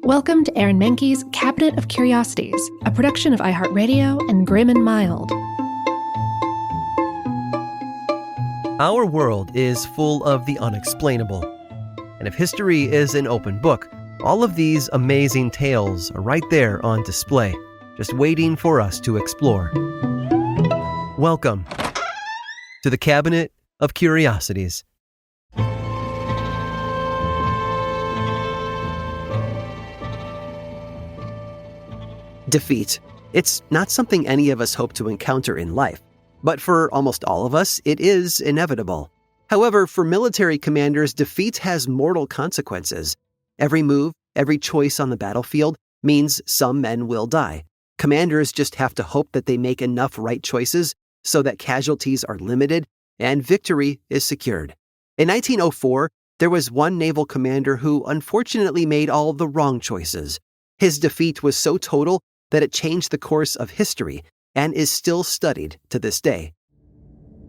Welcome to Aaron Mahnke's Cabinet of Curiosities, a production of iHeartRadio and Grim and Mild. Our world is full of the unexplainable. And if history is an open book, all of these amazing tales are right there on display, just waiting for us to explore. Welcome to the Cabinet of Curiosities. Defeat. It's not something any of us hope to encounter in life, but for almost all of us, it is inevitable. However, for military commanders, defeat has mortal consequences. Every move, every choice on the battlefield means some men will die. Commanders just have to hope that they make enough right choices so that casualties are limited and victory is secured. In 1904, there was one naval commander who unfortunately made all the wrong choices. His defeat was so total that it changed the course of history and is still studied to this day.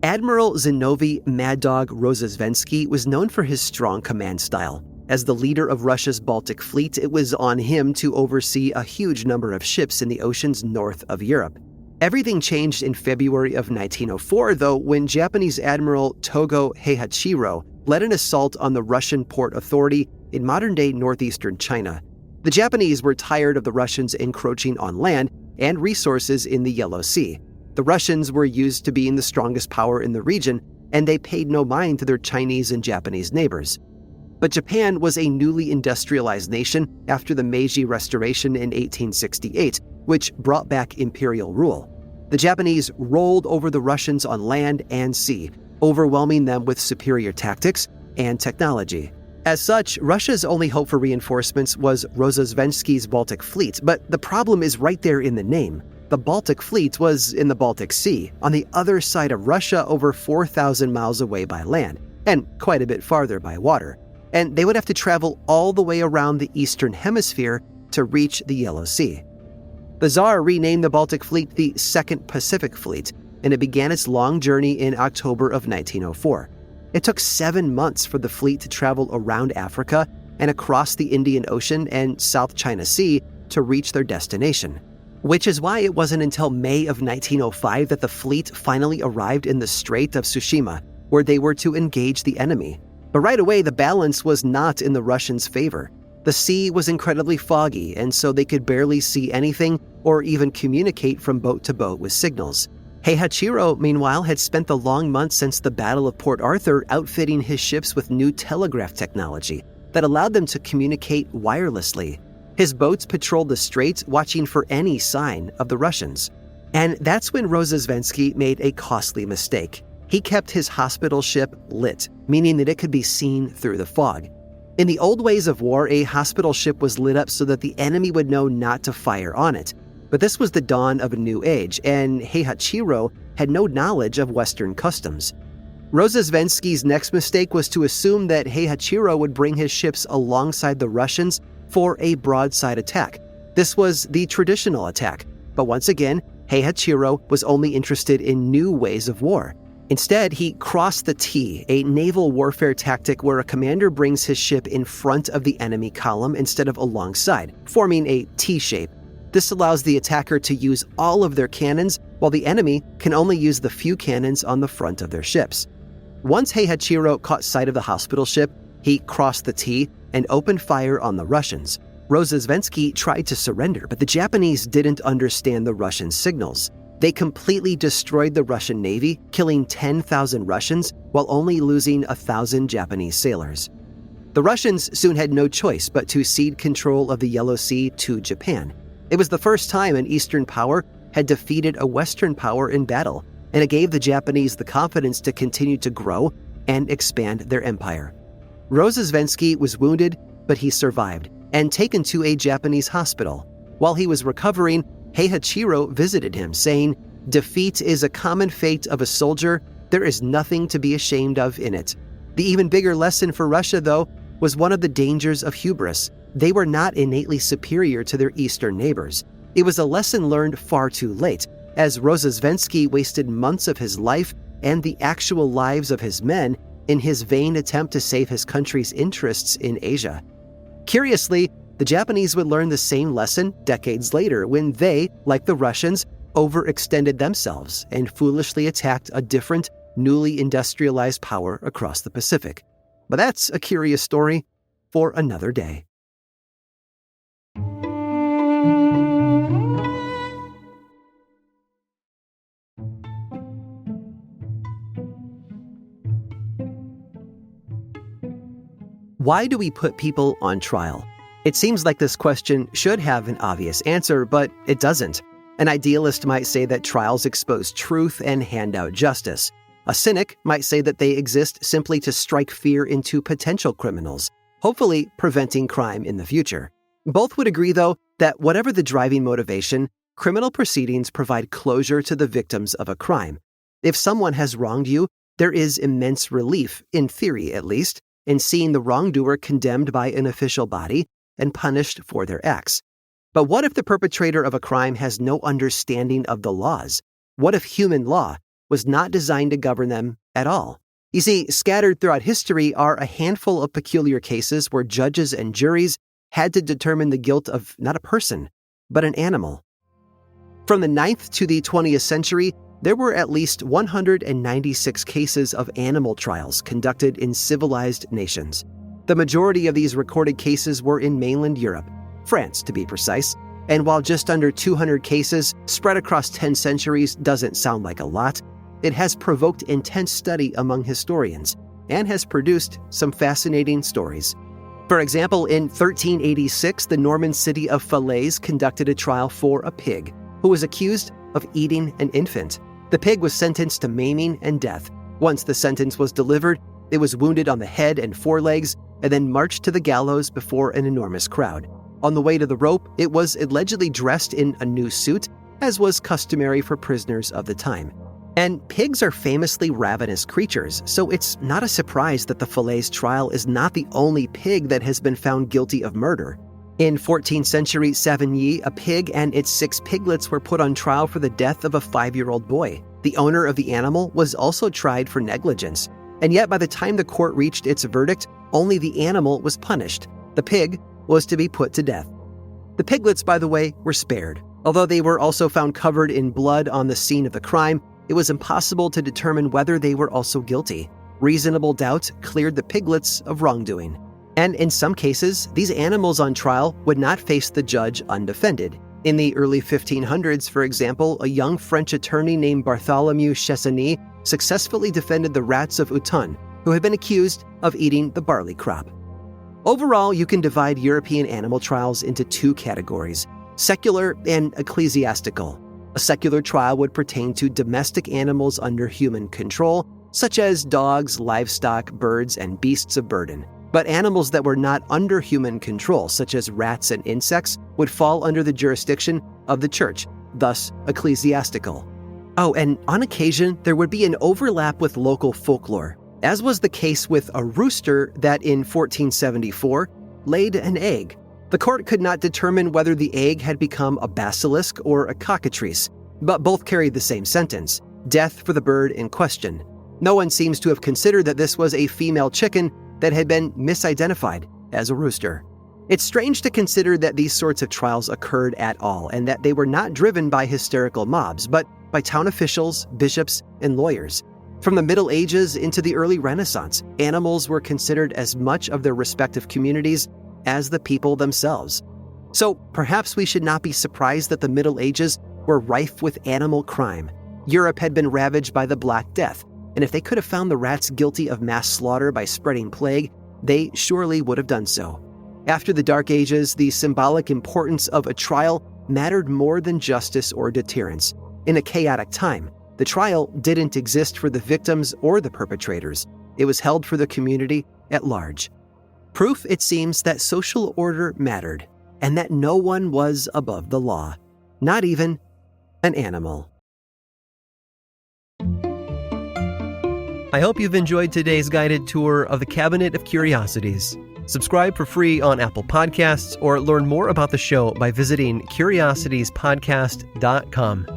Admiral Zinovy Mad Dog Rozhesvensky was known for his strong command style. As the leader of Russia's Baltic Fleet, it was on him to oversee a huge number of ships in the oceans north of Europe. Everything changed in February of 1904, though, when Japanese Admiral Togo Heihachiro led an assault on the Russian port authority in modern-day northeastern China. The Japanese were tired of the Russians encroaching on land and resources in the Yellow Sea. The Russians were used to being the strongest power in the region, and they paid no mind to their Chinese and Japanese neighbors. But Japan was a newly industrialized nation after the Meiji Restoration in 1868, which brought back imperial rule. The Japanese rolled over the Russians on land and sea, overwhelming them with superior tactics and technology. As such, Russia's only hope for reinforcements was Rozhesvensky's Baltic Fleet, but the problem is right there in the name. The Baltic Fleet was in the Baltic Sea, on the other side of Russia, over 4,000 miles away by land, and quite a bit farther by water. And they would have to travel all the way around the Eastern Hemisphere to reach the Yellow Sea. The Tsar renamed the Baltic Fleet the Second Pacific Fleet, and it began its long journey in October of 1904. It took 7 months for the fleet to travel around Africa and across the Indian Ocean and South China Sea to reach their destination. Which is why it wasn't until May of 1905 that the fleet finally arrived in the Strait of Tsushima, where they were to engage the enemy. But right away, the balance was not in the Russians' favor. The sea was incredibly foggy, and so they could barely see anything or even communicate from boat to boat with signals. Heihachiro, meanwhile, had spent the long months since the Battle of Port Arthur outfitting his ships with new telegraph technology that allowed them to communicate wirelessly. His boats patrolled the straits, watching for any sign of the Russians. And that's when Rozhesvensky made a costly mistake. He kept his hospital ship lit, meaning that it could be seen through the fog. In the old ways of war, a hospital ship was lit up so that the enemy would know not to fire on it. But this was the dawn of a new age, and Heihachiro had no knowledge of Western customs. Rozhesvensky's next mistake was to assume that Heihachiro would bring his ships alongside the Russians for a broadside attack. This was the traditional attack, but once again, Heihachiro was only interested in new ways of war. Instead, he crossed the T, a naval warfare tactic where a commander brings his ship in front of the enemy column instead of alongside, forming a T shape. This allows the attacker to use all of their cannons, while the enemy can only use the few cannons on the front of their ships. Once Heihachiro caught sight of the hospital ship, he crossed the T and opened fire on the Russians. Rozhesvensky tried to surrender, but the Japanese didn't understand the Russian signals. They completely destroyed the Russian Navy, killing 10,000 Russians while only losing 1,000 Japanese sailors. The Russians soon had no choice but to cede control of the Yellow Sea to Japan. It was the first time an Eastern power had defeated a Western power in battle, and it gave the Japanese the confidence to continue to grow and expand their empire. Rozhesvensky was wounded, but he survived and taken to a Japanese hospital. While he was recovering, Heihachiro visited him, saying, "Defeat is a common fate of a soldier. There is nothing to be ashamed of in it." The even bigger lesson for Russia, though, was one of the dangers of hubris. They were not innately superior to their eastern neighbors. It was a lesson learned far too late, as Rozhesvensky wasted months of his life and the actual lives of his men in his vain attempt to save his country's interests in Asia. Curiously, The Japanese would learn the same lesson decades later when they, like the Russians, overextended themselves and foolishly attacked a different, newly industrialized power across the Pacific. But that's a curious story for another day. Why do we put people on trial? It seems like this question should have an obvious answer, but it doesn't. An idealist might say that trials expose truth and hand out justice. A cynic might say that they exist simply to strike fear into potential criminals, hopefully preventing crime in the future. Both would agree, though, that whatever the driving motivation, criminal proceedings provide closure to the victims of a crime. If someone has wronged you, there is immense relief, in theory at least, in seeing the wrongdoer condemned by an official body and punished for their acts. But what if the perpetrator of a crime has no understanding of the laws? What if human law was not designed to govern them at all? You see, scattered throughout history are a handful of peculiar cases where judges and juries had to determine the guilt of not a person, but an animal. From the 9th to the 20th century, there were at least 196 cases of animal trials conducted in civilized nations. The majority of these recorded cases were in mainland Europe, France to be precise, and while just under 200 cases spread across 10 centuries doesn't sound like a lot, it has provoked intense study among historians and has produced some fascinating stories. For example, in 1386, the Norman city of Falaise conducted a trial for a pig who was accused of eating an infant. The pig was sentenced to maiming and death. Once the sentence was delivered, it was wounded on the head and forelegs and then marched to the gallows before an enormous crowd. On the way to the rope, it was allegedly dressed in a new suit, as was customary for prisoners of the time. And pigs are famously ravenous creatures, so it's not a surprise that the Falaise trial is not the only pig that has been found guilty of murder. In 14th century Savigny, a pig and its 6 piglets were put on trial for the death of a 5-year-old boy. The owner of the animal was also tried for negligence, and yet by the time the court reached its verdict, only the animal was punished. The pig was to be put to death. The piglets, by the way, were spared. Although they were also found covered in blood on the scene of the crime, it was impossible to determine whether they were also guilty. Reasonable doubt cleared the piglets of wrongdoing. And in some cases, these animals on trial would not face the judge undefended. In the early 1500s, for example, a young French attorney named Bartholomew Chessany successfully defended the rats of Autun, who had been accused of eating the barley crop. Overall, you can divide European animal trials into 2 categories: secular and ecclesiastical. A secular trial would pertain to domestic animals under human control, such as dogs, livestock, birds, and beasts of burden. But animals that were not under human control, such as rats and insects, would fall under the jurisdiction of the church, thus ecclesiastical. Oh, and on occasion, there would be an overlap with local folklore, as was the case with a rooster that in 1474 laid an egg. The court could not determine whether the egg had become a basilisk or a cockatrice, but both carried the same sentence: death for the bird in question. No one seems to have considered that this was a female chicken that had been misidentified as a rooster. It's strange to consider that these sorts of trials occurred at all and that they were not driven by hysterical mobs, but by town officials, bishops, and lawyers. From the Middle Ages into the early Renaissance, animals were considered as much of their respective communities as the people themselves. So perhaps we should not be surprised that the Middle Ages were rife with animal crime. Europe had been ravaged by the Black Death, and if they could have found the rats guilty of mass slaughter by spreading plague, they surely would have done so. After the Dark Ages, the symbolic importance of a trial mattered more than justice or deterrence. In a chaotic time, the trial didn't exist for the victims or the perpetrators. It was held for the community at large. Proof, it seems, that social order mattered, and that no one was above the law, not even an animal. I hope you've enjoyed today's guided tour of the Cabinet of Curiosities. Subscribe for free on Apple Podcasts or learn more about the show by visiting curiositiespodcast.com.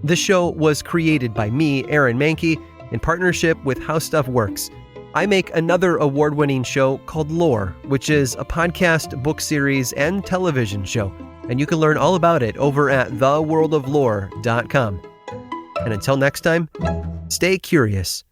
This show was created by me, Aaron Mahnke, in partnership with How Stuff Works. I make another award-winning show called Lore, which is a podcast, book series, and television show. And you can learn all about it over at theworldoflore.com. And until next time, stay curious.